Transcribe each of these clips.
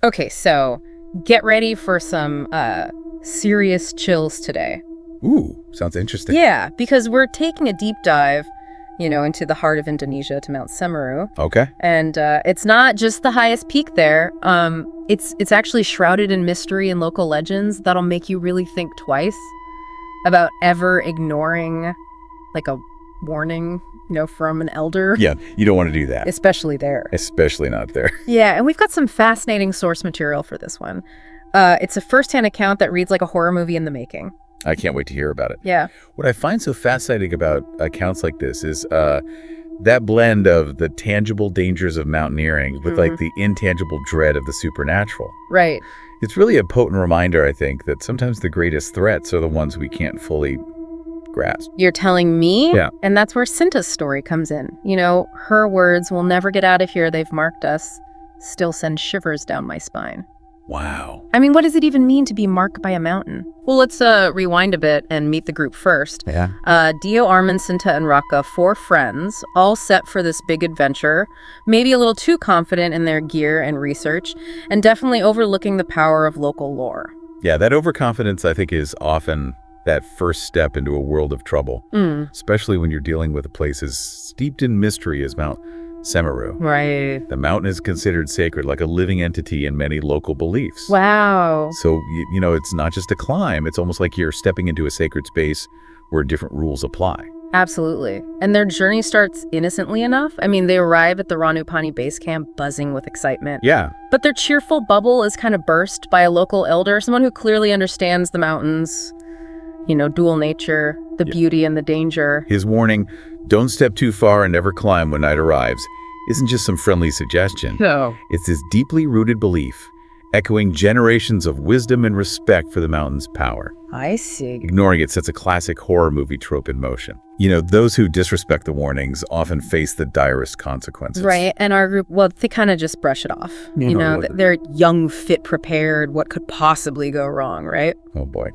Okay, so get ready for some serious chills today. Ooh, sounds interesting. Yeah, because we're taking a deep dive, into the heart of Indonesia, to Mount Semeru. Okay. And it's not just the highest peak there. It's actually shrouded in mystery and local legends that'll make you really think twice about ever ignoring, like, a warning, from an elder. Yeah, you don't want to do that. Especially there. Especially not there. Yeah, and we've got some fascinating source material for this one. It's a first-hand account that reads like a horror movie in the making. I can't wait to hear about it. Yeah. What I find so fascinating about accounts like this is that blend of the tangible dangers of mountaineering with like the intangible dread of the supernatural. Right. It's really a potent reminder, I think, that sometimes the greatest threats are the ones we can't fully grasp. You're telling me? Yeah. And that's where Cinta's story comes in. Her words, "We'll never get out of here, they've marked us," still send shivers down my spine. Wow. I mean, what does it even mean to be marked by a mountain? Well, let's rewind a bit and meet the group first. Yeah. Dio, Armin, Cinta, and Raka, 4 friends, all set for this big adventure, maybe a little too confident in their gear and research, and definitely overlooking the power of local lore. Yeah, that overconfidence, I think, is often that first step into a world of trouble, especially when you're dealing with a place as steeped in mystery as Mount Semeru. Right. The mountain is considered sacred, like a living entity in many local beliefs. Wow. So, it's not just a climb. It's almost like you're stepping into a sacred space where different rules apply. Absolutely. And their journey starts innocently enough. I mean, they arrive at the Ranupani base camp buzzing with excitement. Yeah. But their cheerful bubble is kind of burst by a local elder, someone who clearly understands the mountains, dual nature, the beauty and the danger. His warning, "Don't step too far and never climb when night arrives," isn't just some friendly suggestion. No. It's this deeply rooted belief, echoing generations of wisdom and respect for the mountain's power. I see. Ignoring it sets a classic horror movie trope in motion. Those who disrespect the warnings often face the direst consequences. Right, and our group, well, they kind of just brush it off. They're young, fit, prepared. What could possibly go wrong, right? Oh, boy.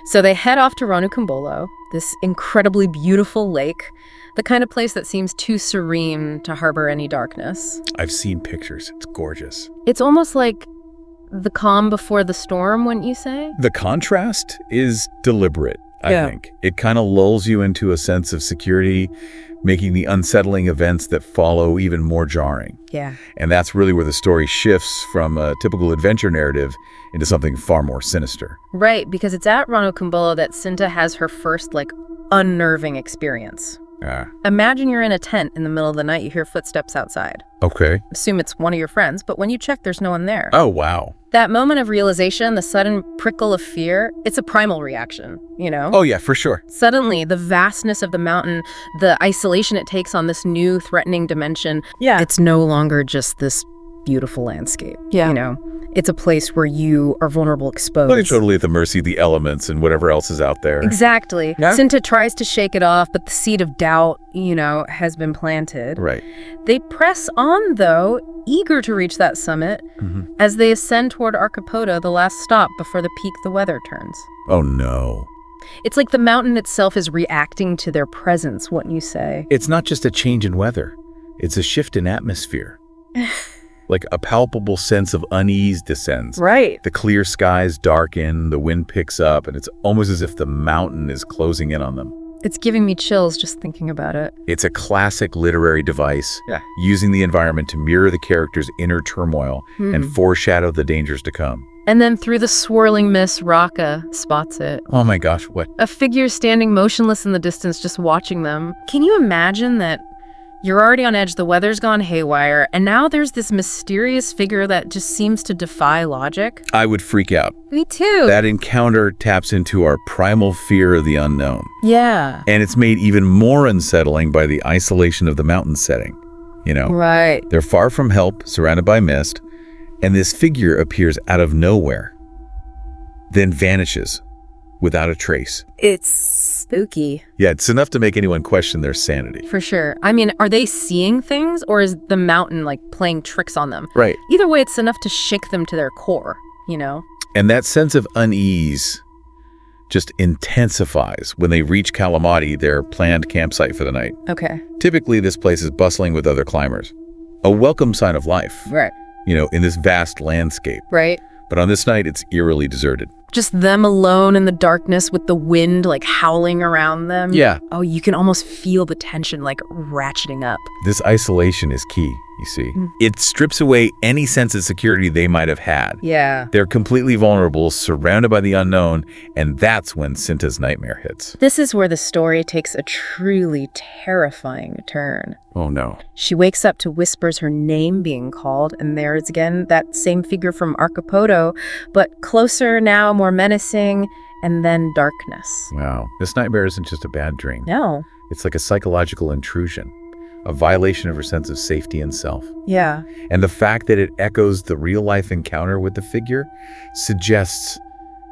So they head off to Ranukumbolo, this incredibly beautiful lake, the kind of place that seems too serene to harbor any darkness. I've seen pictures. It's gorgeous. It's almost like the calm before the storm, wouldn't you say? The contrast is deliberate, I think. It kind of lulls you into a sense of security, making the unsettling events that follow even more jarring. Yeah. And that's really where the story shifts from a typical adventure narrative into something far more sinister. Right, because it's at Ranukumbolo that Cinta has her first, unnerving experience. Imagine you're in a tent in the middle of the night, you hear footsteps outside. Okay. Assume it's one of your friends, but when you check, there's no one there. Oh, wow. That moment of realization, the sudden prickle of fear, it's a primal reaction, Oh, yeah, for sure. Suddenly, the vastness of the mountain, the isolation it takes on this new threatening dimension, it's no longer just this beautiful landscape. It's a place where you are vulnerable, exposed. Like totally at the mercy of the elements and whatever else is out there. Exactly. Yeah. Cinta tries to shake it off, but the seed of doubt, has been planted. Right. They press on, though, eager to reach that summit as they ascend toward Archipoda, the last stop before the peak the weather turns. Oh, no. It's like the mountain itself is reacting to their presence, wouldn't you say? It's not just a change in weather. It's a shift in atmosphere. Like a palpable sense of unease descends. Right. The clear skies darken, the wind picks up, and it's almost as if the mountain is closing in on them. It's giving me chills just thinking about it. It's a classic literary device, using the environment to mirror the character's inner turmoil and foreshadow the dangers to come. And then through the swirling mist, Raka spots it. Oh my gosh, what? A figure standing motionless in the distance, just watching them. Can you imagine that? You're already on edge, the weather's gone haywire, and now there's this mysterious figure that just seems to defy logic. I would freak out. Me too. That encounter taps into our primal fear of the unknown. Yeah. And it's made even more unsettling by the isolation of the mountain setting. Right. They're far from help, surrounded by mist, and this figure appears out of nowhere, then vanishes without a trace. It's spooky. Yeah, it's enough to make anyone question their sanity. For sure. I mean, are they seeing things, or is the mountain playing tricks on them? Right. Either way, it's enough to shake them to their core, And that sense of unease just intensifies when they reach Kalamati, their planned campsite for the night. Okay. Typically, this place is bustling with other climbers. A welcome sign of life. Right. in this vast landscape. Right. But on this night, it's eerily deserted. Just them alone in the darkness with the wind like howling around them. Yeah. Oh, you can almost feel the tension like ratcheting up. This isolation is key, you see. It strips away any sense of security they might have had. Yeah. They're completely vulnerable, surrounded by the unknown, and that's when Cinta's nightmare hits. This is where the story takes a truly terrifying turn. Oh, no. She wakes up to whispers her name being called, and there is again that same figure from Archipoto, but closer now, more menacing, and then darkness. Wow. This nightmare isn't just a bad dream. No. It's like a psychological intrusion, a violation of her sense of safety and self. Yeah. And the fact that it echoes the real-life encounter with the figure suggests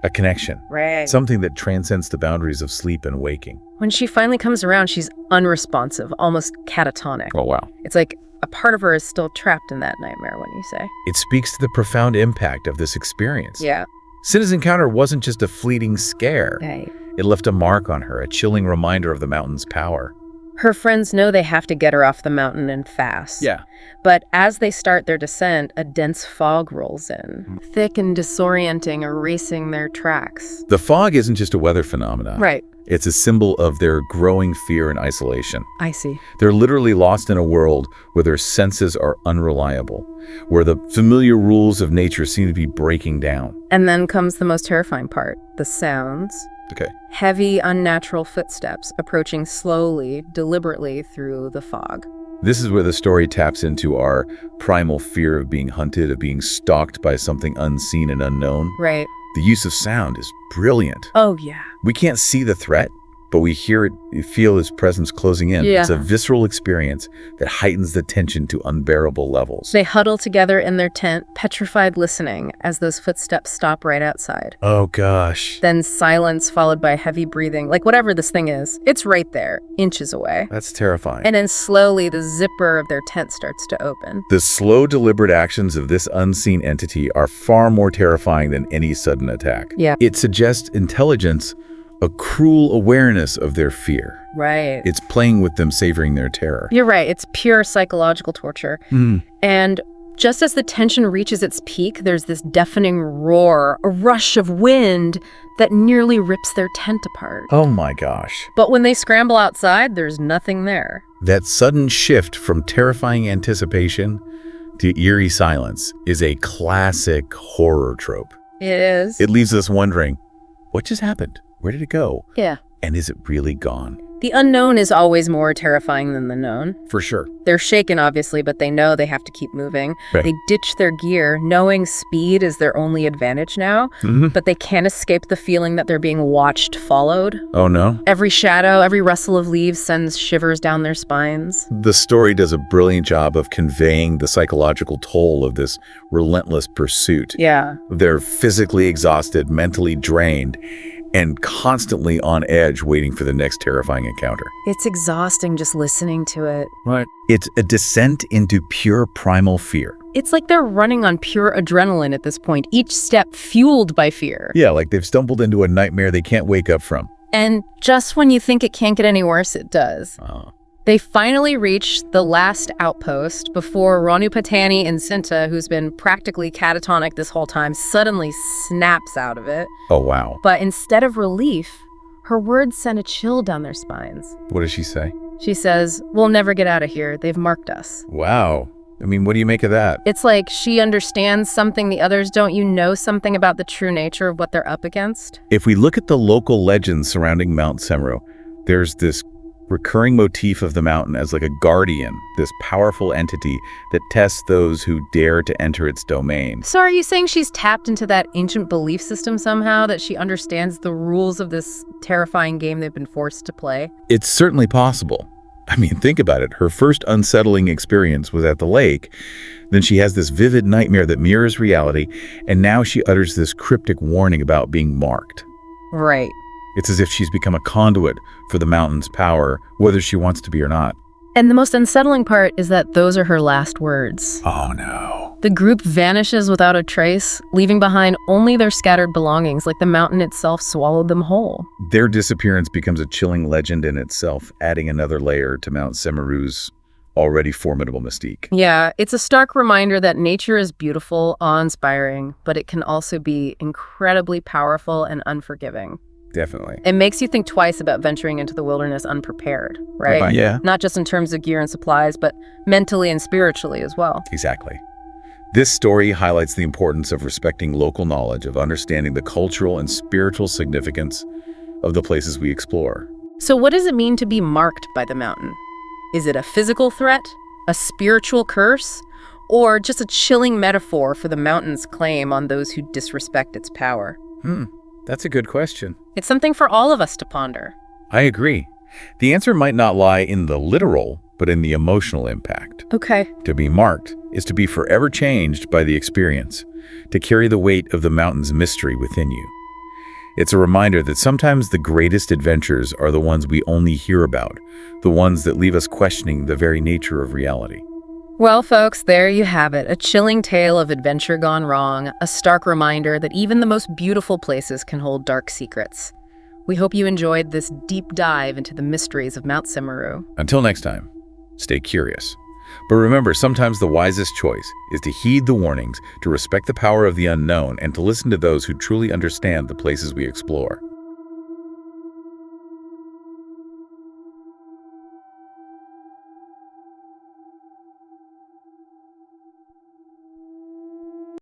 a connection. Right. Something that transcends the boundaries of sleep and waking. When she finally comes around, she's unresponsive, almost catatonic. Oh, wow. It's like a part of her is still trapped in that nightmare, wouldn't you say? It speaks to the profound impact of this experience. Yeah. Cinta's encounter wasn't just a fleeting scare. Right. It left a mark on her, a chilling reminder of the mountain's power. Her friends know they have to get her off the mountain and fast. Yeah. But as they start their descent, a dense fog rolls in, thick and disorienting, erasing their tracks. The fog isn't just a weather phenomenon. Right. It's a symbol of their growing fear and isolation. I see. They're literally lost in a world where their senses are unreliable, where the familiar rules of nature seem to be breaking down. And then comes the most terrifying part, the sounds. Okay. Heavy, unnatural footsteps approaching slowly, deliberately through the fog. This is where the story taps into our primal fear of being hunted, of being stalked by something unseen and unknown. Right. The use of sound is brilliant. Oh, yeah. We can't see the threat, but we hear it, we feel his presence closing in. Yeah. It's a visceral experience that heightens the tension to unbearable levels. They huddle together in their tent, petrified listening as those footsteps stop right outside. Oh, gosh. Then silence followed by heavy breathing. Like whatever this thing is, it's right there, inches away. That's terrifying. And then slowly the zipper of their tent starts to open. The slow, deliberate actions of this unseen entity are far more terrifying than any sudden attack. Yeah. It suggests intelligence, a cruel awareness of their fear. Right. It's playing with them, savoring their terror. You're right. It's pure psychological torture. And just as the tension reaches its peak, there's this deafening roar, a rush of wind that nearly rips their tent apart. Oh my gosh. But when they scramble outside, there's nothing there. That sudden shift from terrifying anticipation to eerie silence is a classic horror trope. It is. It leaves us wondering, what just happened? Where did it go? Yeah. And is it really gone? The unknown is always more terrifying than the known. For sure. They're shaken, obviously, but they know they have to keep moving. Right. They ditch their gear, knowing speed is their only advantage now, but they can't escape the feeling that they're being watched, followed. Oh no? Every shadow, every rustle of leaves sends shivers down their spines. The story does a brilliant job of conveying the psychological toll of this relentless pursuit. Yeah. They're physically exhausted, mentally drained, and constantly on edge waiting for the next terrifying encounter. It's exhausting just listening to it. Right. It's a descent into pure primal fear. It's like they're running on pure adrenaline at this point, each step fueled by fear. Yeah, like they've stumbled into a nightmare they can't wake up from. And just when you think it can't get any worse, it does. They finally reach the last outpost before Ranupatani and Cinta, who's been practically catatonic this whole time, suddenly snaps out of it. Oh, wow. But instead of relief, her words send a chill down their spines. What does she say? She says, "We'll never get out of here. They've marked us." Wow. I mean, what do you make of that? It's like she understands something the others don't. You know something about the true nature of what they're up against. If we look at the local legends surrounding Mount Semeru, there's this recurring motif of the mountain as like a guardian, this powerful entity that tests those who dare to enter its domain. So are you saying she's tapped into that ancient belief system somehow, that she understands the rules of this terrifying game they've been forced to play? It's certainly possible. I mean, think about it. Her first unsettling experience was at the lake. Then she has this vivid nightmare that mirrors reality, and now she utters this cryptic warning about being marked. Right. It's as if she's become a conduit for the mountain's power, whether she wants to be or not. And the most unsettling part is that those are her last words. Oh, no. The group vanishes without a trace, leaving behind only their scattered belongings, like the mountain itself swallowed them whole. Their disappearance becomes a chilling legend in itself, adding another layer to Mount Semeru's already formidable mystique. Yeah, it's a stark reminder that nature is beautiful, awe-inspiring, but it can also be incredibly powerful and unforgiving. Definitely. It makes you think twice about venturing into the wilderness unprepared, right? Yeah. Not just in terms of gear and supplies, but mentally and spiritually as well. Exactly. This story highlights the importance of respecting local knowledge, of understanding the cultural and spiritual significance of the places we explore. So what does it mean to be marked by the mountain? Is it a physical threat, a spiritual curse, or just a chilling metaphor for the mountain's claim on those who disrespect its power? That's a good question. It's something for all of us to ponder. I agree. The answer might not lie in the literal, but in the emotional impact. Okay. To be marked is to be forever changed by the experience, to carry the weight of the mountain's mystery within you. It's a reminder that sometimes the greatest adventures are the ones we only hear about, the ones that leave us questioning the very nature of reality. Well, folks, there you have it. A chilling tale of adventure gone wrong, a stark reminder that even the most beautiful places can hold dark secrets. We hope you enjoyed this deep dive into the mysteries of Mount Semeru. Until next time, stay curious. But remember, sometimes the wisest choice is to heed the warnings, to respect the power of the unknown, and to listen to those who truly understand the places we explore.